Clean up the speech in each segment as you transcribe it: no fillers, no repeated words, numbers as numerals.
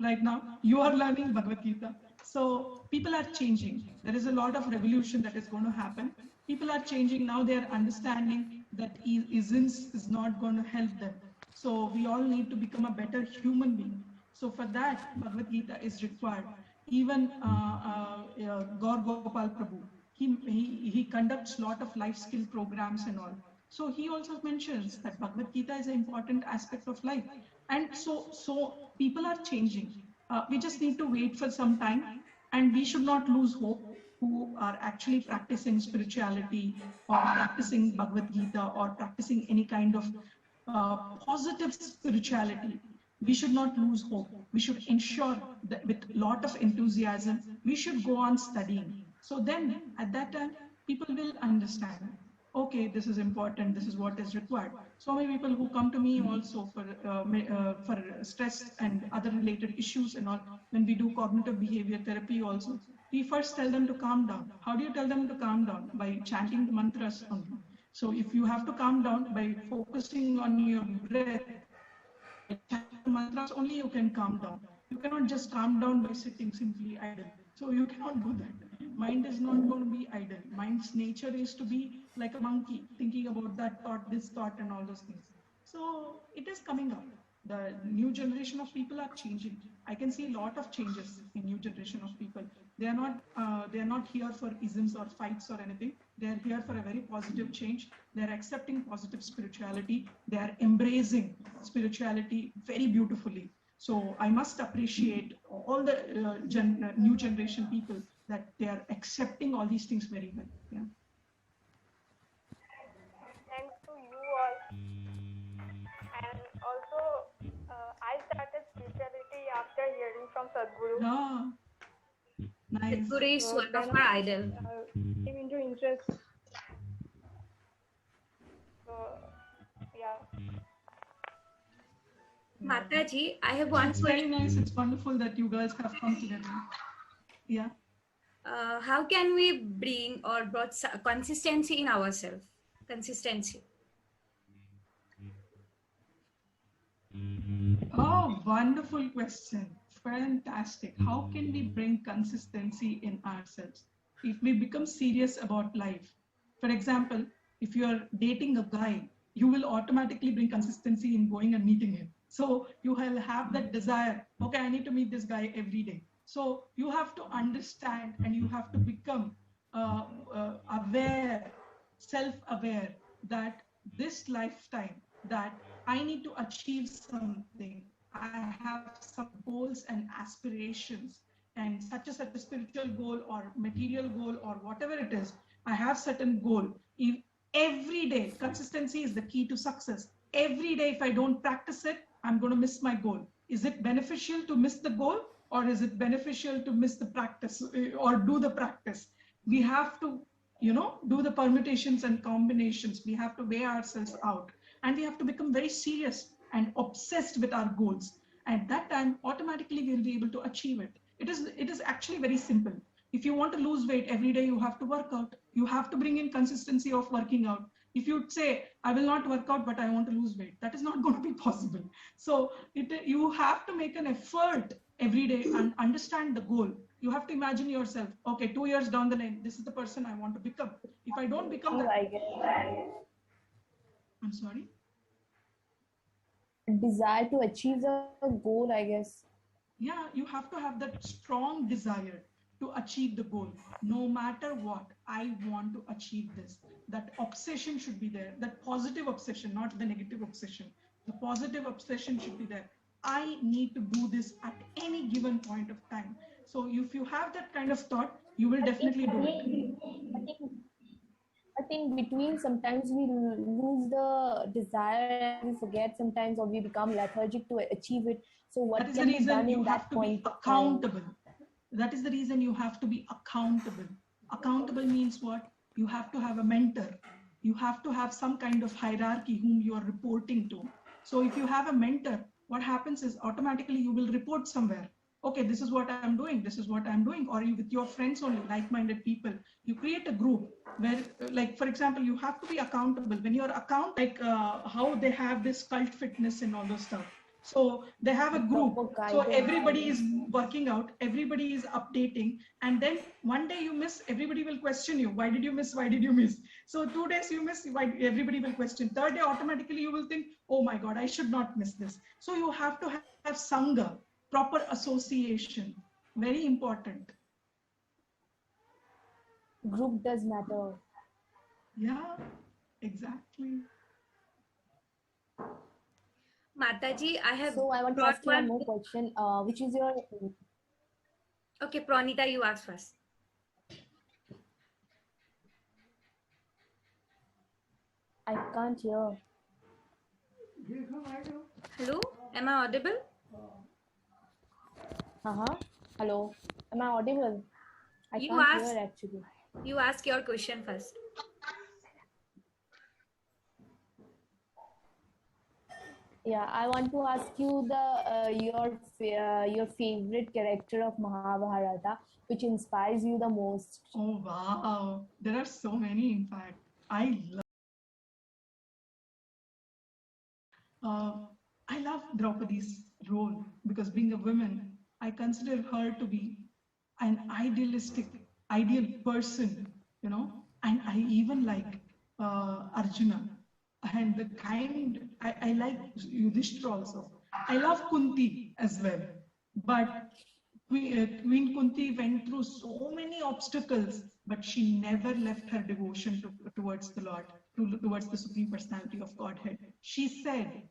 right now, you are learning Bhagavad Gita. So people are changing. There is a lot of revolution that is going to happen. People are changing now. They are understanding that isms is not going to help them. So we all need to become a better human being. So for that, Bhagavad Gita is required. Even Gaur Gopal Prabhu, he conducts a lot of life skill programs and all. So he also mentions that Bhagavad Gita is an important aspect of life. And so people are changing. We just need to wait for some time, and we should not lose hope who are actually practicing spirituality or practicing Bhagavad Gita or practicing any kind of positive spirituality. We should not lose hope. We should ensure that with a lot of enthusiasm, we should go on studying. So then at that time, people will understand, okay, this is important, this is what is required. So many people who come to me also for stress and other related issues and all, when we do cognitive behavior therapy also, we first tell them to calm down. How do you tell them to calm down? By chanting the mantras only. So if you have to calm down by focusing on your breath, by chanting the mantras only, you can calm down. You cannot just calm down by sitting simply idle. So you cannot do that. Mind is not going to be idle. Mind's nature is to be like a monkey, thinking about that thought, this thought, and all those things. So it is coming up. The new generation of people are changing. I can see a lot of changes in new generation of people. They are not here for isms or fights or anything. They are here for a very positive change. They are accepting positive spirituality. They are embracing spirituality very beautifully. So I must appreciate all the new generation people that they are accepting all these things very well. Yeah. Thanks to you all. And also, I started spirituality after hearing from Sadhguru. Ah, nice. Sadhguru is one of my idol. Came into interest. So, yeah. Mataji, I have one It's very nice. It's wonderful that you girls have come together. Yeah. How can we bring or brought consistency in ourselves? Consistency. Oh, wonderful question. Fantastic. How can we bring consistency in ourselves? If we become serious about life, for example, if you are dating a guy, you will automatically bring consistency in going and meeting him. So you will have that desire, okay, I need to meet this guy every day. So you have to understand and you have to become aware, self-aware that this lifetime, that I need to achieve something. I have some goals and aspirations, and such a spiritual goal or material goal or whatever it is. I have certain goal. Every day, consistency is the key to success. Every day, if I don't practice it, I'm going to miss my goal. Is it beneficial to miss the goal, or is it beneficial to miss the practice or do the practice? We have to, do the permutations and combinations. We have to weigh ourselves out, and we have to become very serious and obsessed with our goals. At that time, automatically we'll be able to achieve it. It is actually very simple. If you want to lose weight, every day you have to work out. You have to bring in consistency of working out. If you say, I will not work out, but I want to lose weight, that is not going to be possible. So you have to make an effort every day and understand the goal. You have to imagine yourself, okay, 2 years down the line, this is the person I want to become. If I don't become that, I'm sorry? Desire to achieve the goal, I guess. Yeah, you have to have that strong desire to achieve the goal. No matter what, I want to achieve this. That obsession should be there. That positive obsession, not the negative obsession. The positive obsession should be there. I need to do this at any given point of time. So if you have that kind of thought, you will definitely do it. I think between sometimes we lose the desire and we forget sometimes, or we become lethargic to achieve it. So what that is the can be reason done you in have that to point? be accountable. That is the reason you have to be accountable. Accountable means what? You have to have a mentor. You have to have some kind of hierarchy whom you are reporting to. So if you have a mentor, what happens is automatically you will report somewhere. Okay, this is what I'm doing. This is what I'm doing. Or you with your friends only, like-minded people. You create a group where, like, for example, you have to be accountable. When you're how they have this cult fitness and all those stuff. So they have a group. Proper So guidance. everybody is working out, everybody is updating, and then one day you miss, everybody will question you. Why did you miss? Why did you miss? So 2 days you miss, why, everybody will question. Third day, automatically you will think, oh my God, I should not miss this. So you have to have Sangha, proper association. Very important. Group does matter. Yeah, exactly. Mataji, I have So I want to brought ask you one more question. Which is your Okay, Pranita, you ask first. I can't hear. Hello, am I audible? Hello. Am I audible? I You can't ask. hear actually. You ask your question first. Yeah, I want to ask you your favorite character of Mahabharata, which inspires you the most. Oh, wow. There are so many, in fact. I love Draupadi's role because being a woman, I consider her to be an ideal person, you know, and I even like Arjuna and the kind, I like Yudhishthira also. I love Kunti as well, but Queen Kunti went through so many obstacles, but she never left her devotion towards the Lord, towards the Supreme Personality of Godhead. She said,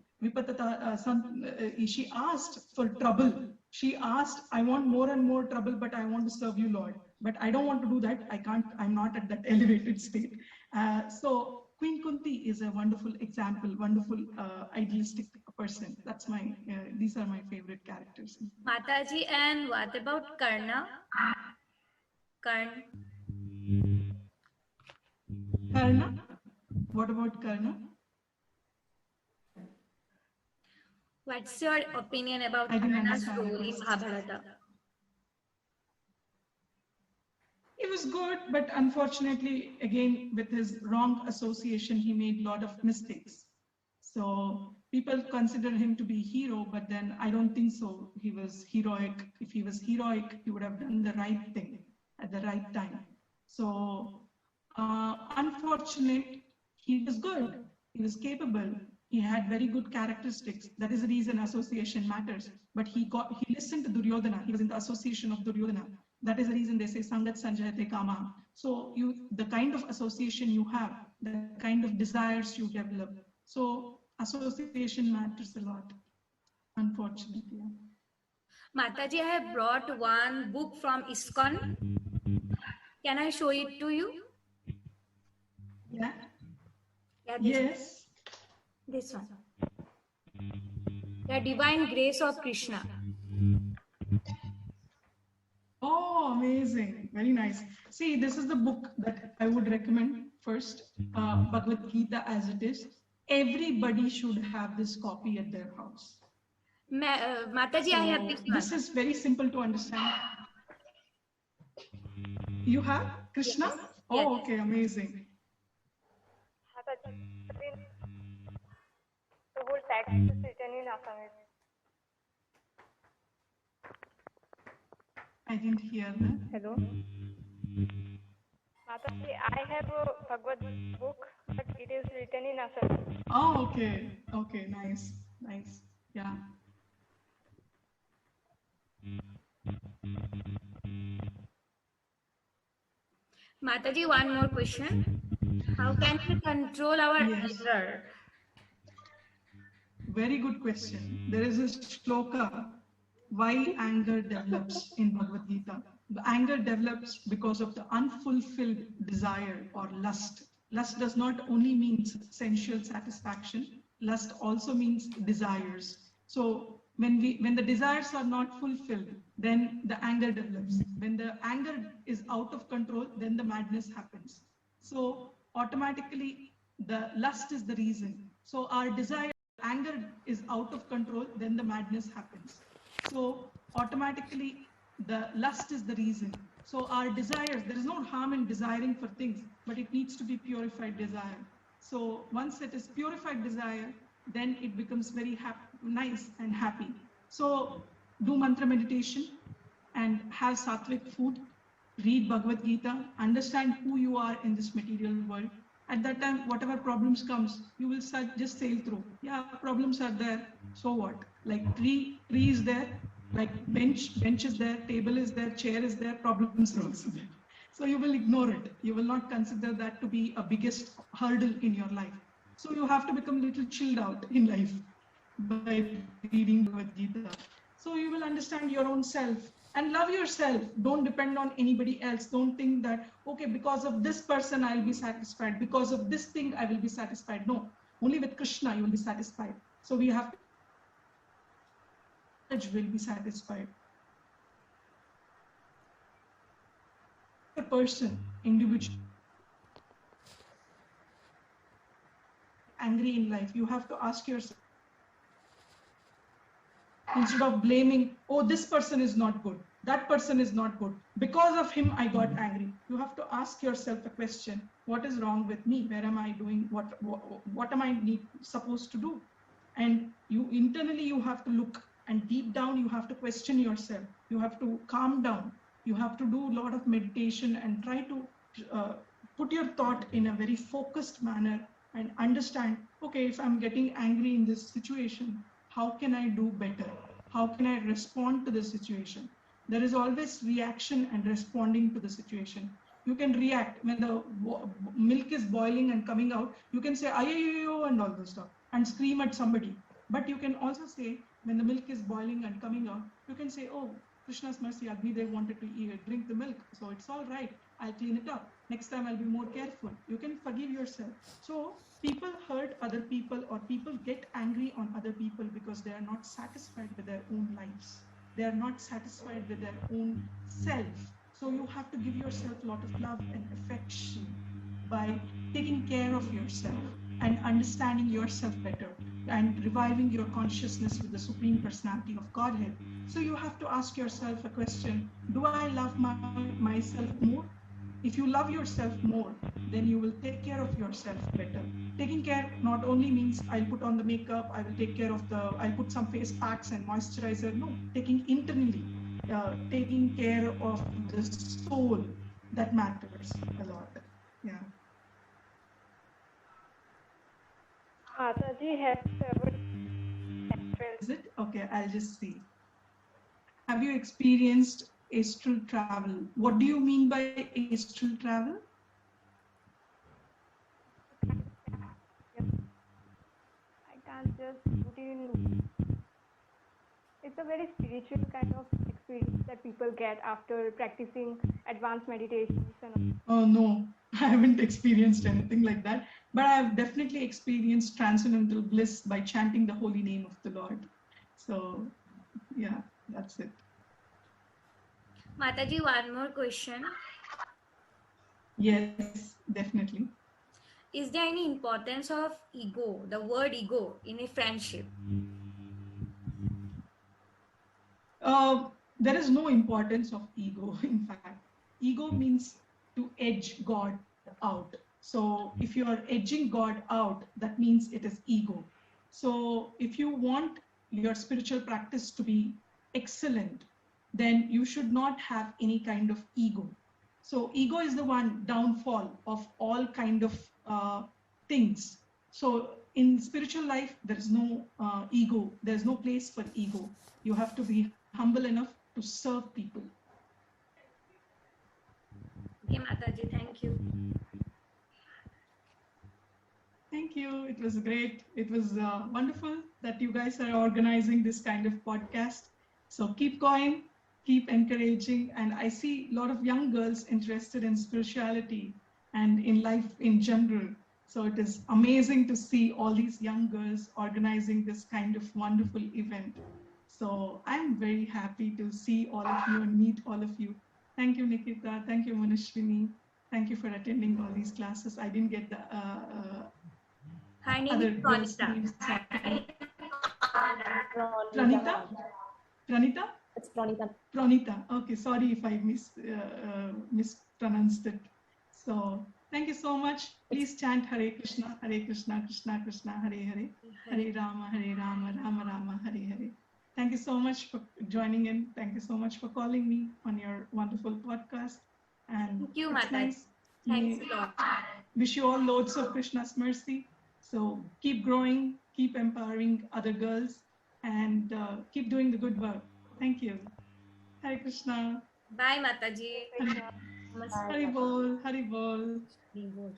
she asked for trouble. She asked, I want more and more trouble, but I want to serve you, Lord. But I don't want to do that. I can't, I'm not at that elevated state. So Queen Kunti is a wonderful example, wonderful idealistic person. That's my, these are my favorite characters. Mataji, and what about Karna? Karna? Karna? What about Karna? What's your opinion about I didn't Karna's understand role the in question. Mahabharata? It was good, but unfortunately, again, with his wrong association, he made a lot of mistakes. So people consider him to be hero, but then I don't think so. He was heroic. If he was heroic, he would have done the right thing at the right time. So unfortunate, he was good. He was capable. He had very good characteristics. That is the reason association matters. But he listened to Duryodhana. He was in the association of Duryodhana. That is the reason they say Sangat Sanjayate Kama. So the kind of association you have, the kind of desires you develop. So association matters a lot, unfortunately. Mataji, I have brought one book from ISKCON. Can I show it to you? Yeah. Yes. This one. The Divine Grace of Krishna. Oh, amazing. Very nice. See, this is the book that I would recommend first, Bhagavad Gita as it is. Everybody should have this copy at their house. Mataji, I have this one. This is very simple to understand. You have Krishna? Yes. Oh, Yes. okay, amazing. The whole text is written in Assamese. I didn't hear that. Hello. Mataji, I have a Bhagavad book, but it is written in Assamese. Oh, okay. Okay, nice. Nice. Yeah. Mataji, one more question. How can we control our Yes. anger? Very good question. There is a shloka, why anger develops in Bhagavad Gita. The anger develops because of the unfulfilled desire or lust. Lust does not only mean sensual satisfaction, lust also means desires. So when the desires are not fulfilled, then the anger develops. When the anger is out of control, then the madness happens. So automatically the lust is the reason. So our desire, anger is out of control, then the madness happens. So automatically the lust is the reason. So our desires, there is no harm in desiring for things, but it needs to be purified desire. So once it is purified desire, then it becomes very happy. nice and happy. So do mantra meditation and have sattvic food, read Bhagavad Gita, understand who you are in this material world. At that time, whatever problems comes, you will just sail through. Yeah, problems are there. So what? Like tree is there, like bench is there, table is there, chair is there, problems are also there. So you will ignore it. You will not consider that to be a biggest hurdle in your life. So you have to become a little chilled out in life by reading Bhagavad Gita. So you will understand your own self and love yourself. Don't depend on anybody else. Don't think that, okay, because of this person, I'll be satisfied. Because of this thing, I will be satisfied. No, only with Krishna, you will be satisfied. So we have to will be satisfied. A person, individual, angry in life, you have to ask yourself, instead of blaming, oh, this person is not good, that person is not good, because of him I got angry. You have to ask yourself a question, what is wrong with me? Where am I doing? What am I supposed to do? And you internally, you have to look, and deep down, you have to question yourself. You have to calm down. You have to do a lot of meditation and try to put your thought in a very focused manner and understand, okay, if I'm getting angry in this situation, how can I do better? How can I respond to the situation? There is always reaction and responding to the situation. You can react when the milk is boiling and coming out. You can say, ayo, and all this stuff, and scream at somebody. But you can also say, when the milk is boiling and coming out, you can say, oh, Krishna's mercy, Agni Dev wanted to drink the milk, so it's all right. I'll clean it up. Next time I'll be more careful. You can forgive yourself. So people hurt other people, or people get angry on other people because they are not satisfied with their own lives. They are not satisfied with their own self. So you have to give yourself a lot of love and affection by taking care of yourself and understanding yourself better and reviving your consciousness with the Supreme Personality of Godhead. So you have to ask yourself a question, do I love myself more? If you love yourself more, then you will take care of yourself better. Taking care not only means I'll put on the makeup, I will take care of I'll put some face packs and moisturizer. No, taking internally, taking care of the soul, that matters a lot. Yeah. Mataji has several. Is it? Okay, I'll just see. Have you experienced astral travel? What do you mean by astral travel? I can't just put it in. It's a very spiritual kind of experience that people get after practicing advanced meditations and all. Oh no, I haven't experienced anything like that, but I have definitely experienced transcendental bliss by chanting the holy name of the Lord. So yeah, that's it. Mataji, one more question. Yes, definitely. Is there any importance of ego, the word ego, in a friendship? There is no importance of ego. In fact, ego means to edge God out. So if you are edging God out, that means it is ego. So if you want your spiritual practice to be excellent, then you should not have any kind of ego. So ego is the one downfall of all kind of things. So in spiritual life, there is no ego. There is no place for ego. You have to be humble enough to serve people. Okay, Mataji, thank you. Thank you. It was great. It was wonderful that you guys are organizing this kind of podcast. So keep going, keep encouraging. And I see a lot of young girls interested in spirituality and in life in general. So it is amazing to see all these young girls organizing this kind of wonderful event. So I'm very happy to see all of you and meet all of you. Thank you, Nikita. Thank you, Manashwini. Thank you for attending all these classes. I didn't get the Her name other is girls' Pranita. names. Pranita? Pranita? It's Pranita. Pranita. Okay, sorry if I mispronounced it. So Thank you so much. Please chant Hare Krishna, Krishna Krishna, Hare Hare, Hare Rama, Rama Rama, Hare Hare. Thank you so much for joining in. Thank you so much for calling me on your wonderful podcast. And Thank you, it's Mataji. nice. Thanks a lot. Wish you all loads of Krishna's mercy. So keep growing, keep empowering other girls, and keep doing the good work. Thank you. Hare Krishna. Bye, Mataji. Hari Bol. Hari Bol. Hari Bol.